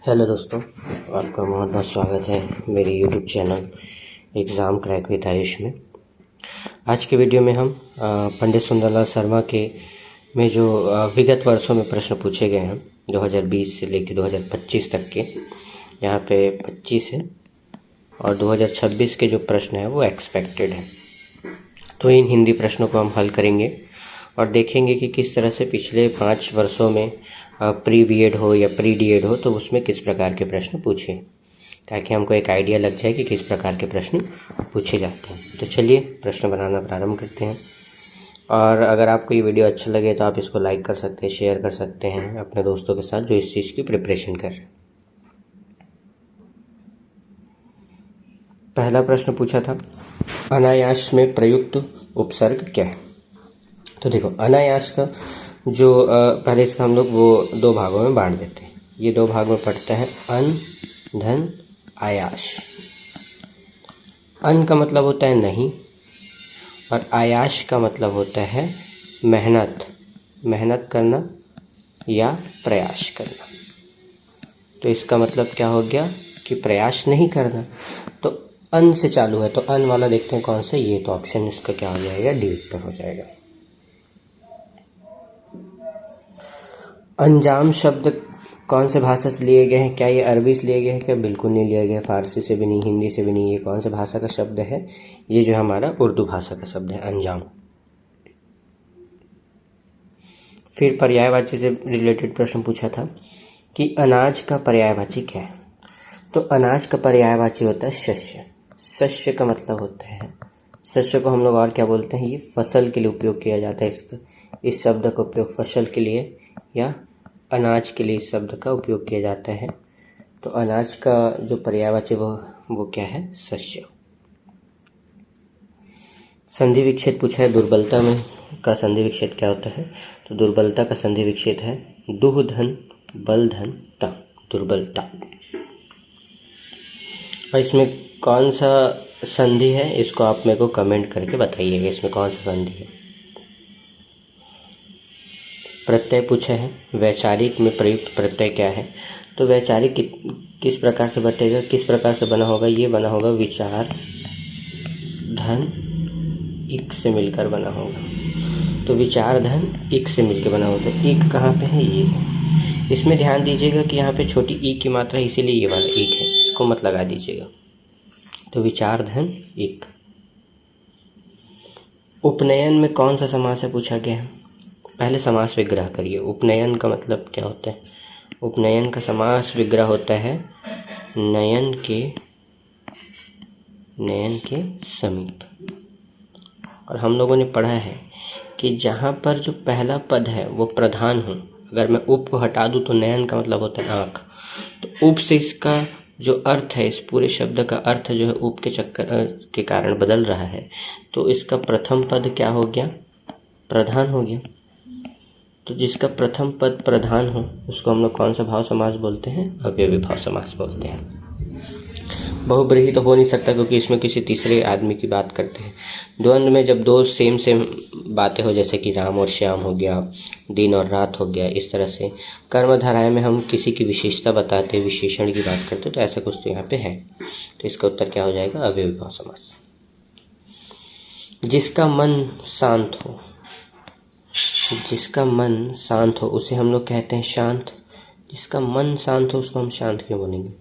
Hello दोस्तों, आपका बहुत बहुत स्वागत है मेरे YouTube channel exam crack with Ayush में। आज के वीडियो में हम पंडित सुंदरलाल शर्मा के में जो विगत वर्षों में प्रश्न पूछे गए हैं 2020 से लेकर 2025 तक के, यहाँ पे 25 है और 2026 के जो प्रश्न है वो एक्सपेक्टेड है। तो इन हिंदी प्रश्नों को हम हल करेंगे और देखेंगे कि किस तरह से पिछले 5 वर्षों में प्री बीएड हो या प्री डीएड हो तो उसमें किस प्रकार के प्रश्न पूछे, ताकि हमको एक आइडिया लग जाए कि किस प्रकार के प्रश्न पूछे जाते हैं। तो चलिए प्रश्न बनाना प्रारंभ करते हैं। और अगर आपको ये वीडियो अच्छा लगे तो आप इसको लाइक कर सकते हैं, शेयर कर सकते हैं अपने दोस्तों के साथ जो इस चीज़ की प्रिपरेशन कर रहे हैं। पहला प्रश्न पूछा था, अनायास में प्रयुक्त उपसर्ग क्या है। तो देखो, अनायास का जो पहले इसका हम लोग वो दो भागों में बांट देते हैं। ये दो भाग में पड़ता है अन, धन, आयास। अन का मतलब होता है नहीं और आयास का मतलब होता है मेहनत करना या प्रयास करना। तो इसका मतलब क्या हो गया कि प्रयास नहीं करना। तो अन से चालू है तो अन वाला देखते हैं कौन सा। ये तो ऑप्शन इसका क्या हो जाएगा, डी उत्तर हो जाएगा। अंजाम शब्द कौन से भाषा से लिए गए हैं? क्या ये अरबी से लिए गए हैं? क्या बिल्कुल नहीं लिया गया, फारसी से भी नहीं, हिंदी से भी नहीं। ये कौन से भाषा का शब्द है? ये जो हमारा उर्दू भाषा का शब्द है अंजाम। फिर पर्यायवाची से रिलेटेड प्रश्न पूछा था कि अनाज का पर्यायवाची क्या है। तो अनाज का पर्यायवाची होता है शस्य। शस्य का मतलब होता है, शस्य को हम लोग और क्या बोलते हैं, ये फसल के लिए उपयोग किया जाता है। इसका इस शब्द का उपयोग फसल के लिए या अनाज के लिए इस शब्द का उपयोग किया जाता है। तो अनाज का जो पर्यायवाची वो क्या है, शस्य। संधि विच्छेद पूछा है, दुर्बलता में का संधि विच्छेद क्या होता है। तो दुर्बलता का संधि विच्छेद है दुह धन बल धन ता, दुर्बलता। और इसमें कौन सा संधि है इसको आप मेरे को कमेंट करके बताइएगा, इसमें कौन सा संधि है। प्रत्यय पूछा है, वैचारिक में प्रयुक्त प्रत्यय क्या है। तो वैचारिक किस प्रकार से बटेगा, किस प्रकार से बना होगा। ये बना होगा विचार धन इक से मिलकर बना होगा। तो विचार धन इक से मिलकर बना होगा। इक कहाँ पे है, ये है। इसमें ध्यान दीजिएगा कि यहाँ पे छोटी ई की मात्रा है, इसीलिए ये वाला इक है, इसको मत लगा दीजिएगा। तो विचार धन इक। उपनयन में कौन सा समास है पूछा गया है। पहले समास विग्रह करिए। उपनयन का मतलब क्या होता है। उपनयन का समास विग्रह होता है नयन के समीप। और हम लोगों ने पढ़ा है कि जहाँ पर जो पहला पद है वो प्रधान हो, अगर मैं उप को हटा दूँ तो नयन का मतलब होता है आँख। तो उप से इसका जो अर्थ है, इस पूरे शब्द का अर्थ जो है उप के चक्कर के कारण बदल रहा है। तो इसका प्रथम पद क्या हो गया, प्रधान हो गया। तो जिसका प्रथम पद प्रधान हो उसको हम लोग कौन सा भाव समास बोलते हैं, अवयवी भाव समास बोलते हैं। बहुब्रीहि तो हो नहीं सकता क्योंकि इसमें किसी तीसरे आदमी की बात करते हैं। द्वंद्व में जब दो सेम बातें हो, जैसे कि राम और श्याम हो गया, दिन और रात हो गया, इस तरह से कर्मधाराएं में हम किसी की विशेषता बताते, विशेषण की बात करते, तो ऐसा कुछ तो यहाँ पे है। तो इसका उत्तर क्या हो जाएगा, अवयवी भाव समास। जिसका मन शांत हो, जिसका मन शांत हो उसे हम लोग कहते हैं शांत। जिसका मन शांत हो उसको हम शांत क्यों बोलेंगे।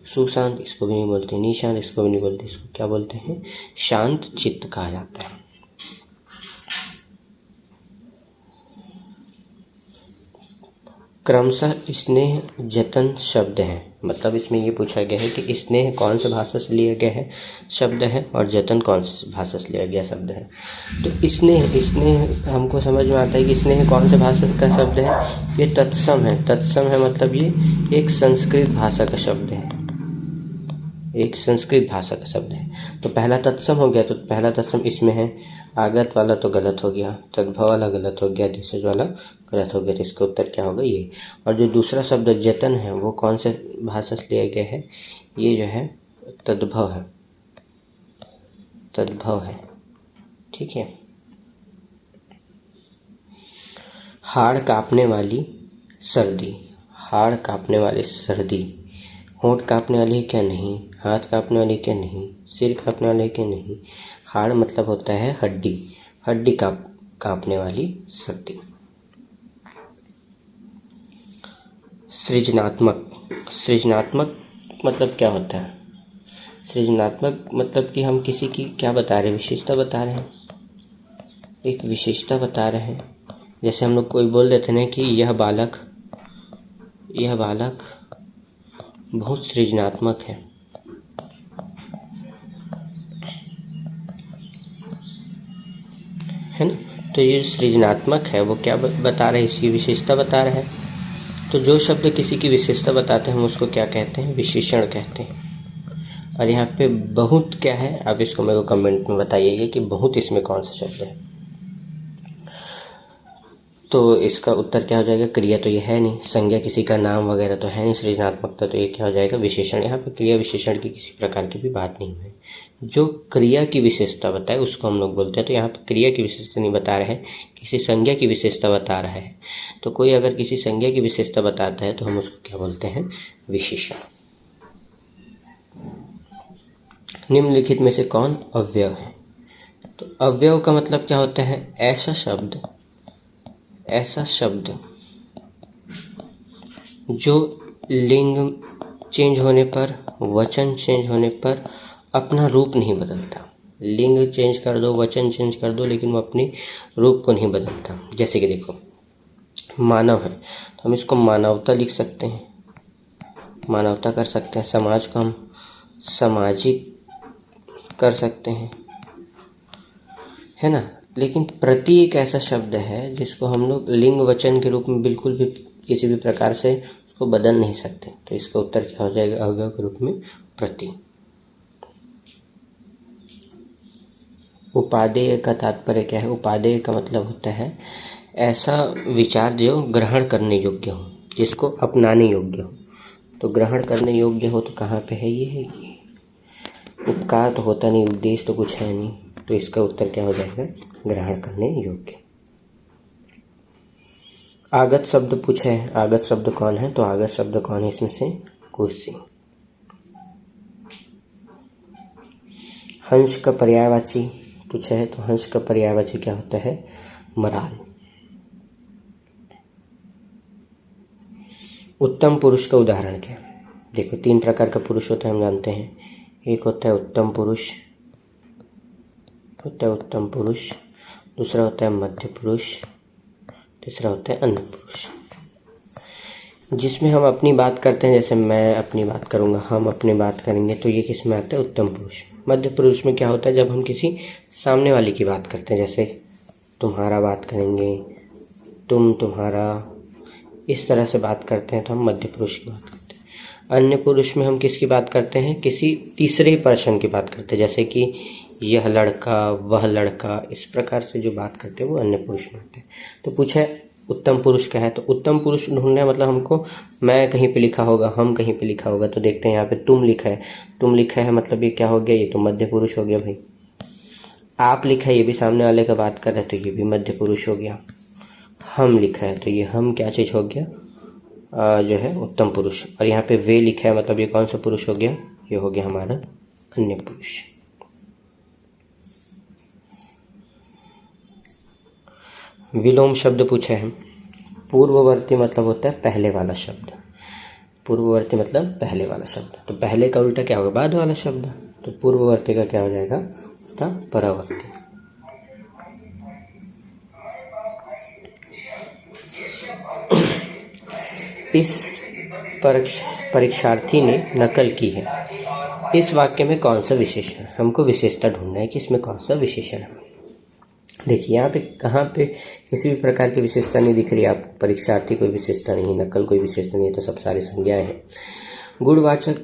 सुशांत इसको भी नहीं बोलते, निशांत इसको भी नहीं बोलते, इसको क्या बोलते हैं, शांत चित्त कहा जाता है। क्रमशः स्नेह जतन शब्द है, मतलब इसमें ये पूछा गया है कि स्नेह कौन से भाषा से लिया गया है शब्द है और जतन कौन से भाषा से लिया गया शब्द है। तो स्नेह हमको समझ में आता है कि स्नेह कौन से भाषा का शब्द है, ये तत्सम है। तत्सम है मतलब ये एक संस्कृत भाषा का शब्द है, एक संस्कृत भाषा का शब्द है। तो पहला तत्सम हो गया, तो पहला तत्सम इसमें है। आगत वाला तो गलत हो गया, तद्भव वाला गलत हो गया, दिशज वाला गलत हो गया। तो इसका उत्तर क्या होगा, ये। और जो दूसरा शब्द जतन है वो कौन से भाषा से लिया गया है, ये जो है तद्भव है, तद्भव है, ठीक है। हाड़ कांपने वाली सर्दी, हाड़ कांपने वाली सर्दी, होंठ कांपने वाली है क्या? नहीं। हाथ कांपने वाली क्या? नहीं। सिर कांपने वाली क्या? नहीं। हाड़ मतलब होता है हड्डी, हड्डी कांपने वाली सर्दी। सृजनात्मक, सृजनात्मक मतलब क्या होता है? सृजनात्मक मतलब कि हम किसी की क्या बता रहे हैं? विशेषता बता रहे हैं, एक विशेषता बता रहे हैं। जैसे हम लोग कोई बोल देते हैं कि यह बालक बहुत सृजनात्मक है ना। तो ये सृजनात्मक है वो क्या बता रहे हैं? इसकी विशेषता बता रहा है। तो जो शब्द किसी की विशेषता बताते हैं हम उसको क्या कहते हैं? विशेषण कहते हैं। और यहाँ पे बहुत क्या है, आप इसको मेरे को कमेंट में बताइएगा कि बहुत इसमें कौन सा शब्द है। तो इसका उत्तर क्या हो जाएगा? क्रिया तो ये है नहीं, संज्ञा किसी का नाम वगैरह तो है नहीं, सृजनात्मकता तो ये क्या हो जाएगा? विशेषण। यहाँ पे क्रिया विशेषण की किसी प्रकार की भी बात नहीं है। जो क्रिया की विशेषता बताए उसको हम लोग बोलते हैं। तो यहाँ पे क्रिया की विशेषता नहीं बता रहे हैं, किसी संज्ञा की विशेषता बता रहा है। तो कोई अगर किसी संज्ञा की विशेषता बताता है तो हम उसको क्या बोलते हैं? विशेषण। निम्नलिखित में से कौन अव्यय है? तो अव्यय का मतलब क्या होता है? ऐसा शब्द जो लिंग चेंज होने पर, वचन चेंज होने पर अपना रूप नहीं बदलता। लिंग चेंज कर दो, वचन चेंज कर दो, लेकिन वो अपनी रूप को नहीं बदलता। जैसे कि देखो, मानव है तो हम इसको मानवता लिख सकते हैं, मानवता कर सकते हैं। समाज को हम सामाजिक कर सकते हैं, है ना। लेकिन प्रति एक ऐसा शब्द है जिसको हम लोग लिंग वचन के रूप में बिल्कुल भी किसी भी प्रकार से उसको बदल नहीं सकते। तो इसका उत्तर क्या हो जाएगा? अव्यय के रूप में प्रति। उपादेय का तात्पर्य क्या है? उपादेय का मतलब होता है ऐसा विचार जो ग्रहण करने योग्य हो, जिसको अपनाने योग्य हो। तो ग्रहण करने योग्य हो तो कहाँ पे है? ये है ये। उपकार तो होता नहीं, उद्देश्य तो कुछ है नहीं। तो इसका उत्तर क्या हो जाएगा? ग्रहण करने योग्य। आगत शब्द पूछा है, आगत शब्द कौन है? तो आगत शब्द कौन है इसमें से? कुर्सी। हंस का पर्यायवाची पूछा है, तो हंस का पर्यायवाची क्या होता है? मराल। उत्तम पुरुष का उदाहरण क्या? देखो, 3 प्रकार का पुरुष होता है, हम जानते हैं। एक होता है उत्तम पुरुष, दूसरा होता है मध्य पुरुष, तीसरा होता है अन्य पुरुष। जिसमें हम अपनी बात करते हैं, जैसे मैं अपनी बात करूंगा, हम अपनी बात करेंगे, तो ये किस में आता है? उत्तम पुरुष। मध्य पुरुष में क्या होता है? जब हम किसी सामने वाले की बात करते हैं, जैसे तुम्हारा बात करेंगे, तुम, तुम्हारा, इस तरह से बात करते हैं तो हम मध्य पुरुष की बात करते हैं। अन्य पुरुष में हम किसकी बात करते हैं? किसी तीसरे पर्सन की बात करते हैं, जैसे कि यह लड़का, वह लड़का, इस प्रकार से जो बात करते हैं वो अन्य पुरुष में आते हैं। तो पूछा है उत्तम पुरुष क्या है? तो उत्तम पुरुष ढूंढना है, मतलब हमको मैं कहीं पे लिखा होगा, हम कहीं पे लिखा होगा, तो देखते हैं यहाँ पे तुम लिखा है। तुम लिखा है मतलब ये क्या हो गया? ये तो मध्य पुरुष हो गया भाई। आप लिखा है, ये भी सामने वाले का बात कर रहे हैं, तो ये भी मध्य पुरुष हो गया। हम लिखा है तो ये हम क्या चीज हो गया? जो है उत्तम पुरुष। और यहाँ पे वे लिखा है मतलब ये कौन सा पुरुष हो गया? ये हो गया हमारा अन्य पुरुष। विलोम शब्द पूछा है। पूर्ववर्ती मतलब होता है पहले वाला शब्द। पूर्ववर्ती मतलब पहले वाला शब्द। तो पहले का उल्टा क्या होगा? बाद वाला शब्द। तो पूर्ववर्ती का क्या हो जाएगा? परावर्ती। इस परीक्षार्थी ने नकल की है। इस वाक्य में कौन सा विशेषण है? हमको विशेषता ढूंढना है कि इसमें कौन सा विशेषण है। देखिए यहाँ पे कहाँ पे किसी भी प्रकार की विशेषता नहीं दिख रही है आपको। परीक्षार्थी कोई विशेषता नहीं, नकल कोई विशेषता नहीं है, तो सब सारी संज्ञाएं हैं। गुणवाचक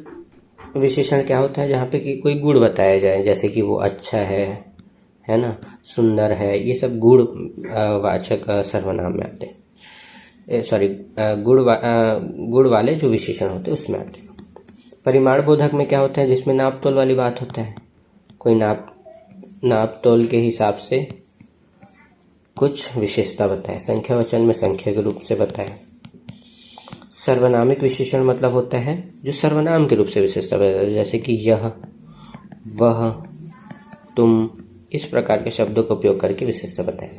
विशेषण क्या होता है? जहाँ पे कि कोई गुण बताया जाए, जैसे कि वो अच्छा है ना, सुंदर है, ये सब गुणवाचक सर्वनाम में आते हैं। सॉरी, गुण वाले जो विशेषण होते हैं उसमें आते हैं। परिमाण बोधक में क्या होता है? जिसमें नाप तोल वाली बात होता है। कोई नाप तोल के हिसाब से कुछ विशेषता बताए, संख्या वचन में संख्या के रूप से बताए। सर्वनामिक विशेषण मतलब होता है जो सर्वनाम के रूप से विशेषता बताता है, जैसे कि यह, वह, तुम, इस प्रकार के शब्दों का उपयोग करके विशेषता बताएं।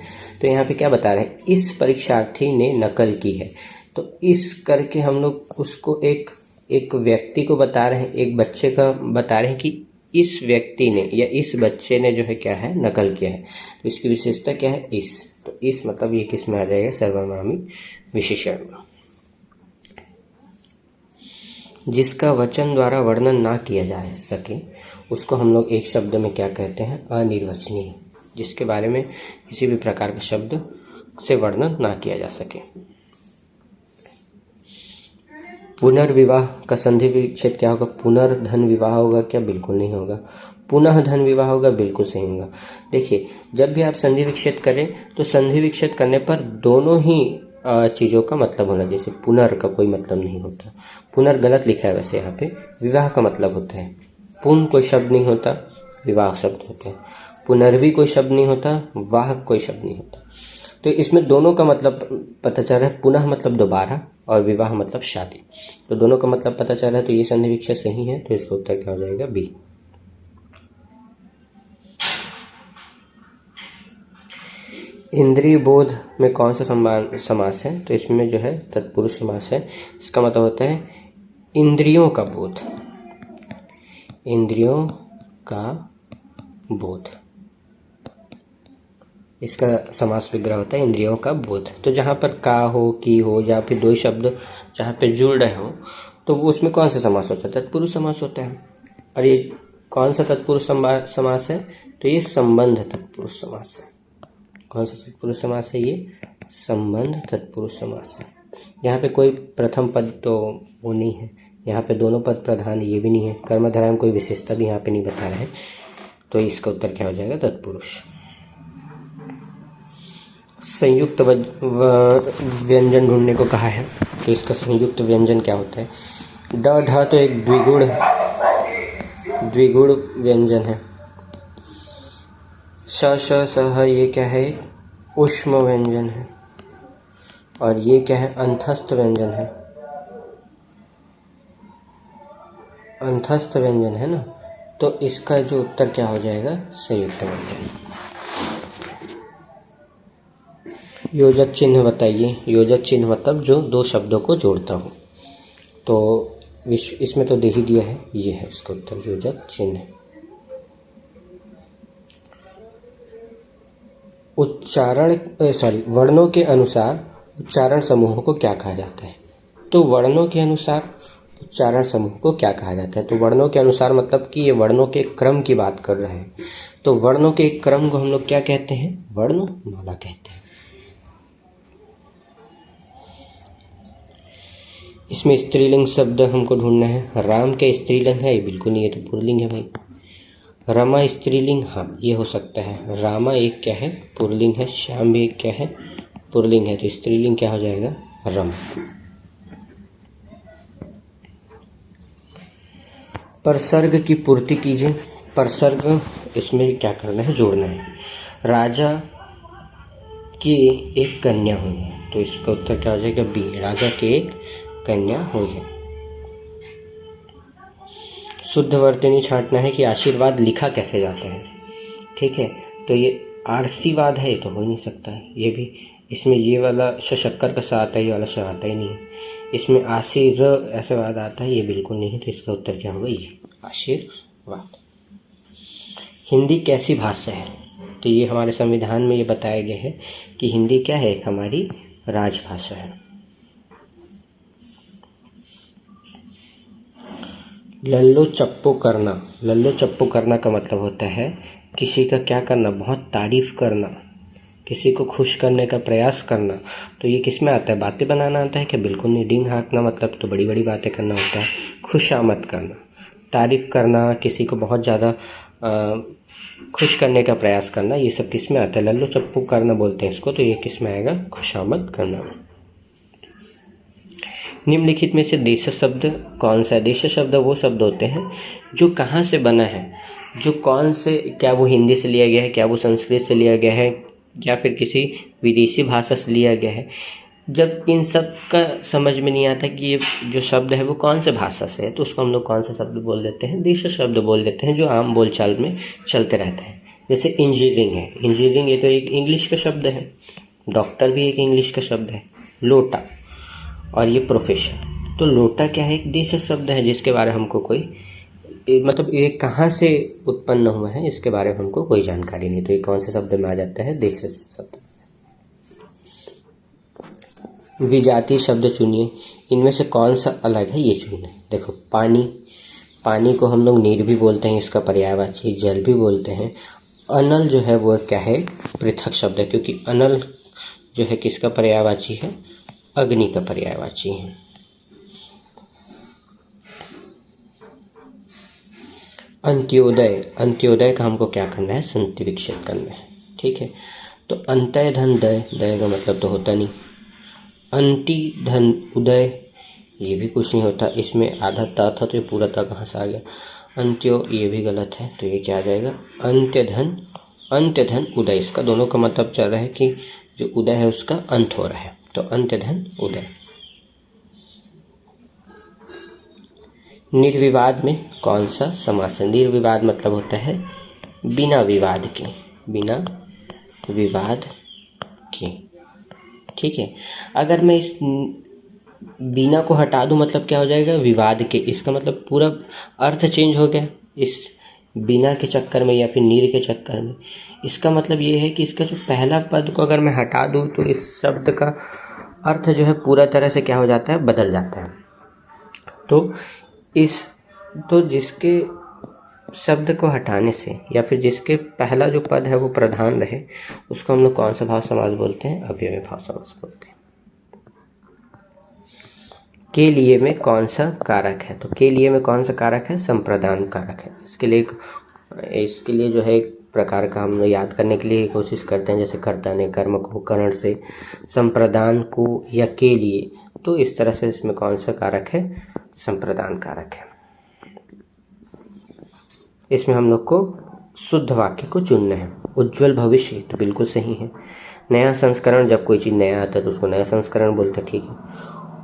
तो यहाँ पे क्या बता रहे हैं, इस परीक्षार्थी ने नकल की है। तो इस करके हम लोग उसको एक व्यक्ति को बता रहे हैं, एक बच्चे का बता रहे हैं कि इस व्यक्ति ने या इस बच्चे ने जो है क्या है, नकल किया है। तो इसकी विशेषता क्या है, इस। तो इस मतलब ये किस में आ जाएगा, सर्वनामिक विशेषण में। जिसका वचन द्वारा वर्णन ना किया जा सके उसको हम लोग एक शब्द में क्या कहते हैं, अनिर्वचनीय। जिसके बारे में किसी भी प्रकार के शब्द से वर्णन ना किया जा सके। पुनर्विवाह का संधि विच्छेद क्या होगा, पुनर्धन विवाह होगा क्या, बिल्कुल नहीं होगा। पुनः धन विवाह होगा, बिल्कुल सही होगा। देखिए, जब भी आप संधि विच्छेद करें तो संधि विच्छेद करने पर दोनों ही चीज़ों का मतलब होना, जैसे पुनर का कोई मतलब नहीं होता, पुनर गलत लिखा है वैसे यहाँ पे, विवाह का मतलब होता है। पुन कोई शब्द नहीं होता, विवाह शब्द होता है। पुनर्वी कोई शब्द नहीं होता, वाह कोई शब्द नहीं होता। तो इसमें दोनों का मतलब पता चल रहा है, पुनः मतलब दोबारा और विवाह मतलब शादी। तो दोनों का मतलब पता चल रहा है, तो ये संधि विच्छेद सही है। तो इसका उत्तर क्या हो जाएगा, बी। इंद्रिय बोध में कौन सा समास है, तो इसमें जो है तत्पुरुष समास है। इसका मतलब होता है इंद्रियों का बोध, इंद्रियों का बोध, इसका समास विग्रह होता है इंद्रियों का बोध। तो जहाँ पर का हो, की हो, या फिर दो शब्द जहाँ पे जुड़ रहे हो, तो वो उसमें कौन सा समास होता है, तत्पुरुष समास होता है। और ये कौन सा तत्पुरुष समास है, तो ये संबंध तत्पुरुष समास है। कौन सा तत्पुरुष समास है, ये संबंध तत्पुरुष समास है। यहाँ पे कोई प्रथम पद तो वो नहीं है, यहाँ पे दोनों पद प्रधान, ये भी नहीं है। कर्मधारय में कोई विशेषता भी यहाँ पे नहीं बता रहा है। तो इसका उत्तर क्या हो जाएगा, तत्पुरुष। संयुक्त व्यंजन ढूंढने को कहा है, तो इसका संयुक्त व्यंजन क्या होता है। ड ढ तो एक द्विगुण व्यंजन है। श श सह ये क्या है, ऊष्म व्यंजन है। और ये क्या है, अंतस्थ व्यंजन है। अंतस्थ व्यंजन है ना। तो इसका जो उत्तर क्या हो जाएगा, संयुक्त व्यंजन। योजक चिन्ह बताइए। योजक चिन्ह मतलब जो दो शब्दों को जोड़ता हो। तो इसमें तो दे ही दिया है, ये है इसका उत्तर, योजक चिन्ह। वर्णों के अनुसार उच्चारण समूहों को क्या कहा जाता है। तो वर्णों के अनुसार उच्चारण समूह को क्या कहा जाता है। तो वर्णों के अनुसार मतलब कि ये वर्णों के क्रम की बात कर रहे हैं। तो वर्णों के क्रम को हम लोग क्या कहते हैं, वर्णमाला कहते हैं। इसमें स्त्रीलिंग शब्द हमको ढूंढना है। राम के स्त्रीलिंग है, ये बिल्कुल नहीं है, तो पुल्लिंग है भाई। रमा स्त्रीलिंग, हाँ ये हो सकता है। रामा एक क्या है, पुल्लिंग है। श्याम भी एक क्या है, पुल्लिंग है। तो स्त्रीलिंग क्या हो जाएगा, रम। परसर्ग की पूर्ति कीजिए। परसर्ग इसमें क्या करना है, जोड़ना है। राजा की एक कन्या हुई है, तो इसका उत्तर क्या हो जाएगा, बी। राजा की एक कन्या हुई है। शुद्ध वर्तनी छांटना है कि आशीर्वाद लिखा कैसे जाता है। ठीक है, तो ये आशीर्वाद है, ये तो हो ही नहीं सकता है। ये भी इसमें ये वाला शक्कर का सा आता है, ये वाला श आता ही नहीं है। इसमें आशीर ऐसे वाद आता है, ये बिल्कुल नहीं है। तो इसका उत्तर क्या होगा, ये आशीर्वाद। हिंदी कैसी भाषा है, तो ये हमारे संविधान में ये बताया गया है कि हिंदी क्या है, एक हमारी राजभाषा है। लल्लो चप्पो करना। लल्लो चप्पो करना का मतलब होता है किसी का क्या करना, बहुत तारीफ करना, किसी को खुश करने का प्रयास करना। तो ये किस में आता है, बातें बनाना आता है क्या, बिल्कुल नहीं। डिंग हाँकना मतलब तो बड़ी बड़ी बातें करना होता है। खुशामद करना, तारीफ करना, किसी को बहुत ज़्यादा खुश करने का प्रयास करना, ये सब किस में आता है, लल्लो चप्पू करना बोलते हैं इसको। तो ये किस में आएगा, खुशामद करना। निम्नलिखित में से देश शब्द कौन सा है। देश शब्द वो शब्द होते हैं जो कहाँ से बना है, जो कौन से, क्या वो हिंदी से लिया गया है, क्या वो संस्कृत से लिया गया है, या फिर किसी विदेशी भाषा से लिया गया है। जब इन सब का समझ में नहीं आता कि ये जो शब्द है वो कौन से भाषा से है, तो उसको हम लोग कौन सा शब्द बोल देते हैं, देशी शब्द बोल देते हैं जो आम बोलचाल में चलते रहते हैं। जैसे इंजीनियरिंग है, इंजीनियरिंग ये तो एक इंग्लिश का शब्द है, डॉक्टर भी एक इंग्लिश का शब्द है, लोटा, और ये प्रोफेशन। तो लोटा क्या है, एक देशी शब्द है जिसके बारे में हमको कोई मतलब ये कहाँ से उत्पन्न हुआ है इसके बारे में हमको कोई जानकारी नहीं, तो ये कौन से शब्द में आ जाता है, देशी शब्द। विजातीय शब्द चुनिए, इनमें से कौन सा अलग है ये चुनिए। देखो पानी, पानी को हम लोग नीर भी बोलते हैं, इसका पर्यायवाची जल भी बोलते हैं। अनल जो है वो क्या है, पृथक शब्द है, क्योंकि अनल जो है किसका पर्यायवाची है, अग्नि का पर्यायवाची है। अंत्योदय, अंत्योदय का हमको क्या करना है, संतरिक्षित करना है, ठीक है। तो अंत्य धन दय, दय का मतलब तो होता नहीं। अंति धन उदय, ये भी कुछ नहीं होता, इसमें आधा ता था तो ये पूरा ता कहाँ से आ गया। अंत्यो, ये भी गलत है, तो ये क्या आ जाएगा, अंत्य धन, अंत्य धन उदय। इसका दोनों का मतलब चल रहा है कि जो उदय है उसका अंत हो रहा है, तो अंत्य धन उदय। निर्विवाद में कौन सा समास है, निर्विवाद मतलब होता है बिना विवाद के, बिना विवाद के, ठीक है। अगर मैं इस बिना को हटा दूं मतलब क्या हो जाएगा, विवाद के, इसका मतलब पूरा अर्थ चेंज हो गया इस बिना के चक्कर में या फिर नीर के चक्कर में। इसका मतलब ये है कि इसका जो पहला पद को अगर मैं हटा दूं तो इस शब्द का अर्थ जो है पूरा तरह से क्या हो जाता है, बदल जाता है। तो जिसके शब्द को हटाने से या फिर जिसके पहला जो पद है वो प्रधान रहे, उसको हम लोग कौन सा भाव समास बोलते हैं, अव्ययी भाव समास बोलते हैं। के लिए में कौन सा कारक है, तो के लिए में कौन सा कारक है, संप्रदान कारक है। इसके लिए जो है एक प्रकार का हम लोग याद करने के लिए कोशिश करते हैं, जैसे कर्ता ने कर्म को करण से, संप्रदान को या के लिए, तो इस तरह से इसमें कौन सा कारक है, संप्रदान कारक है। इसमें हम लोग को शुद्ध वाक्य को चुनना है। उज्ज्वल भविष्य तो बिल्कुल सही है। नया संस्करण, जब कोई चीज़ नया आता है तो उसको नया संस्करण बोलते हैं, ठीक है।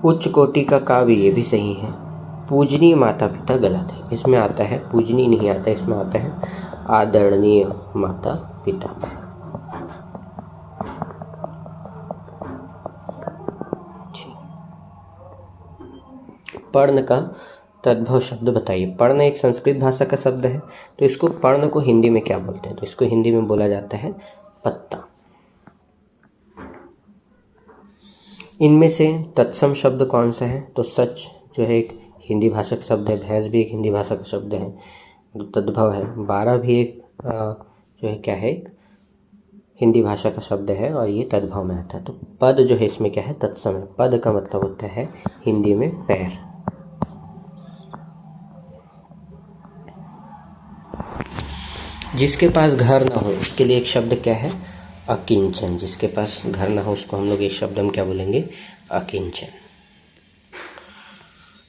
उच्च कोटि का काव्य, ये भी सही है। पूजनीय माता पिता गलत है, इसमें आता है पूजनीय नहीं आता, इसमें आता है आदरणीय माता पिता। पर्ण का तद्भव शब्द बताइए। पर्ण एक संस्कृत भाषा का शब्द है, तो इसको पर्ण को हिंदी में क्या बोलते हैं, तो इसको हिंदी में बोला जाता है पत्ता। इनमें से तत्सम शब्द कौन सा है, तो सच जो है एक हिंदी भाषा का शब्द है, भैंस भी एक हिंदी भाषा का शब्द है, तद्भव है। 12 भी एक जो है क्या है, हिंदी भाषा का शब्द है और ये तद्भव में आता है। तो पद जो है इसमें क्या है, तत्सम है। पद का मतलब होता है हिंदी में पैर। जिसके पास घर ना हो उसके लिए एक शब्द क्या है, अकिंचन। जिसके पास घर ना हो उसको हम लोग एक शब्द हम क्या बोलेंगे, अकिंचन।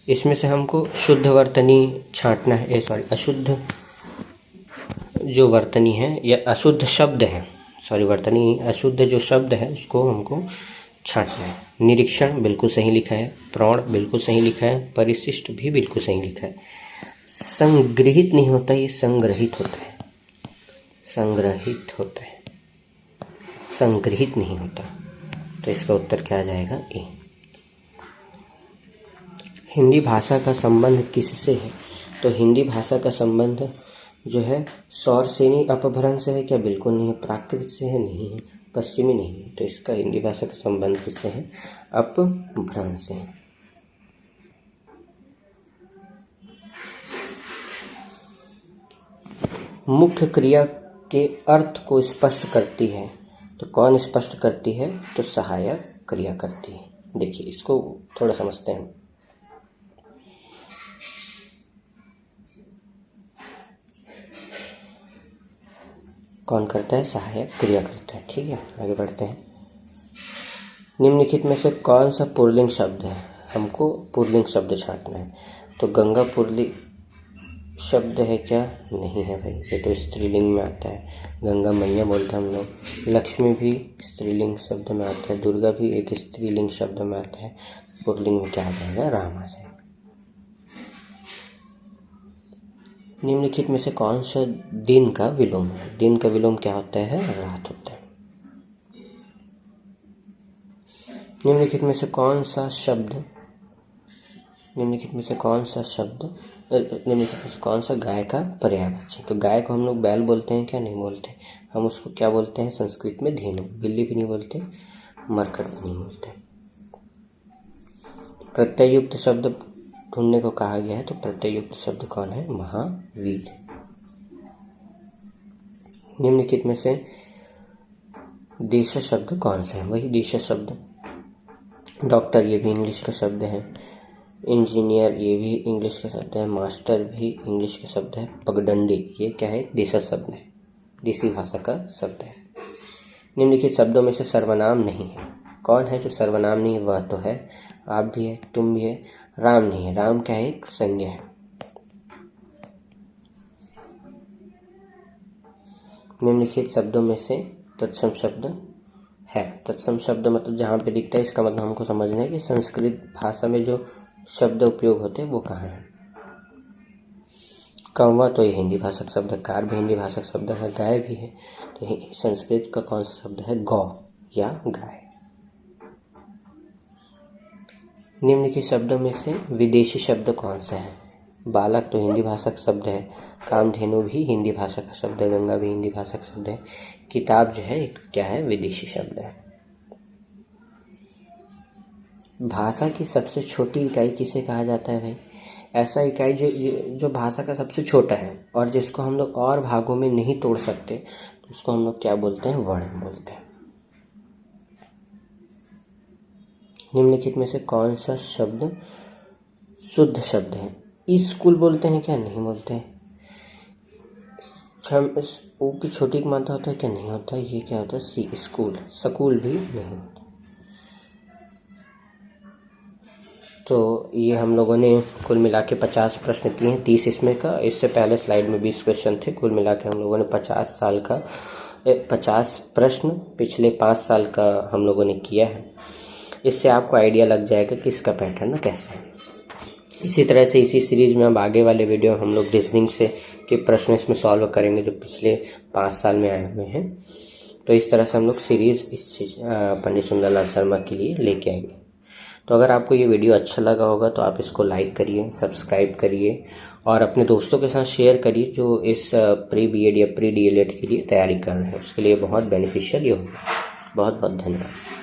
इसमें से हमको शुद्ध वर्तनी छांटना है, अशुद्ध जो वर्तनी है या अशुद्ध शब्द है, वर्तनी अशुद्ध जो शब्द है उसको हमको छांटना है। निरीक्षण बिल्कुल सही लिखा है, प्रौढ़ बिल्कुल सही लिखा है, परिशिष्ट भी बिल्कुल सही लिखा है। संग्रहित नहीं होता, ये संग्रहित होता है, संग्रहित होता है, संग्रहित नहीं होता। तो इसका उत्तर क्या आ जाएगा, ए। हिंदी भाषा का संबंध किससे है, तो हिंदी भाषा का संबंध जो है सौर सेनी अपभ्रंश से है क्या, बिल्कुल नहीं है। प्राकृत से है, नहीं है। पश्चिमी नहीं है। तो इसका हिंदी भाषा का संबंध किससे है, अपभ्रंश से है। मुख्य क्रिया के अर्थ को स्पष्ट करती है, तो कौन स्पष्ट करती है, तो सहायक क्रिया करती है। देखिए इसको थोड़ा समझते हैं। कौन करता है, सहायक क्रिया करता है, ठीक है। आगे बढ़ते हैं। निम्नलिखित में से कौन सा पुल्लिंग शब्द है, हमको पुल्लिंग शब्द छांटना है। तो गंगा पुल्लिंग शब्द है क्या? नहीं है भाई, ये तो स्त्रीलिंग में आता है। गंगा मैया बोलते हैं हम लोग। लक्ष्मी भी स्त्रीलिंग शब्द में आता है। दुर्गा भी एक स्त्रीलिंग शब्द में आता है। पुल्लिंग में क्या आ जाएगा? राम आ जाएगा। निम्नलिखित में से कौन सा दिन का विलोम है? दिन का विलोम क्या होता है? रात होता है। निम्नलिखित में से कौन सा गाय का पर्यायवाची? तो गाय को हम लोग बैल बोलते हैं क्या? नहीं बोलते। हम उसको क्या बोलते हैं संस्कृत में? धेनु। बिल्ली भी नहीं बोलते, मरकट भी नहीं बोलते। प्रत्ययुक्त शब्द ढूंढने को कहा गया है, तो प्रत्ययुक्त शब्द कौन है? महावीर। निम्नलिखित में से देश शब्द कौन सा है? वही देश शब्द। डॉक्टर ये भी इंग्लिश का शब्द है। इंजीनियर ये भी इंग्लिश का शब्द है। मास्टर भी इंग्लिश का शब्द है। पगडंडी ये क्या है? देशी शब्द है, देसी भाषा का शब्द है। निम्नलिखित शब्दों में से सर्वनाम नहीं है। कौन है जो सर्वनाम नहीं है? वह तो है आप भी है, तुम भी है। राम नहीं है। राम क्या है? एक संज्ञा है। निम्नलिखित शब्दों में से तत्सम शब्द है। तत्सम शब्द मतलब जहाँ पे दिखता है, इसका मतलब हमको समझना है कि संस्कृत भाषा में जो शब्द उपयोग होते हैं वो कहाँ है। कौवा तो ये हिंदी भाषा का शब्द है। कार भी हिंदी भाषा का शब्द है। गाय भी है। तो संस्कृत का कौन सा शब्द है? गौ या गाय। निम्नलिखित शब्दों में से विदेशी शब्द कौन सा है? बालक तो हिंदी भाषा का शब्द है। कामधेनु भी हिंदी भाषा का शब्द है। गंगा भी हिंदी भाषा का शब्द है। किताब जो है क्या है? विदेशी शब्द है। भाषा की सबसे छोटी इकाई किसे कहा जाता है भाई? ऐसा इकाई जो भाषा का सबसे छोटा है और जिसको हम लोग और भागों में नहीं तोड़ सकते, तो उसको हम लोग क्या बोलते हैं? वर्ण बोलते हैं। निम्नलिखित में से कौन सा शब्द शुद्ध शब्द है? स्कूल बोलते हैं क्या? नहीं बोलते हैं। ओ की छोटी मात्रा होता है क्या? नहीं होता। ये क्या होता है? सी स्कूल। स्कूल भी नहीं होता। तो ये हम लोगों ने कुल मिला के 50 प्रश्न किए हैं। 30 इसमें का। इससे पहले स्लाइड में 20 क्वेश्चन थे। कुल मिला के हम लोगों ने 50 प्रश्न पिछले 5 साल का हम लोगों ने किया है। इससे आपको आइडिया लग जाएगा कि इसका पैटर्न कैसा है। इसी तरह से इसी सीरीज में अब आगे वाले वीडियो हम लोग रीजनिंग से के प्रश्न इसमें सॉल्व करेंगे जो पिछले 5 साल में आए हुए हैं। तो इस तरह से हम लोग सीरीज इस चीज पंडित सुंदरलाल शर्मा के लिए लेके आएंगे। तो अगर आपको ये वीडियो अच्छा लगा होगा तो आप इसको लाइक करिए, सब्सक्राइब करिए और अपने दोस्तों के साथ शेयर करिए जो इस प्री बीएड या प्री डीएलएड के लिए तैयारी कर रहे हैं। उसके लिए बहुत बेनिफिशियल ये होगा। बहुत बहुत धन्यवाद।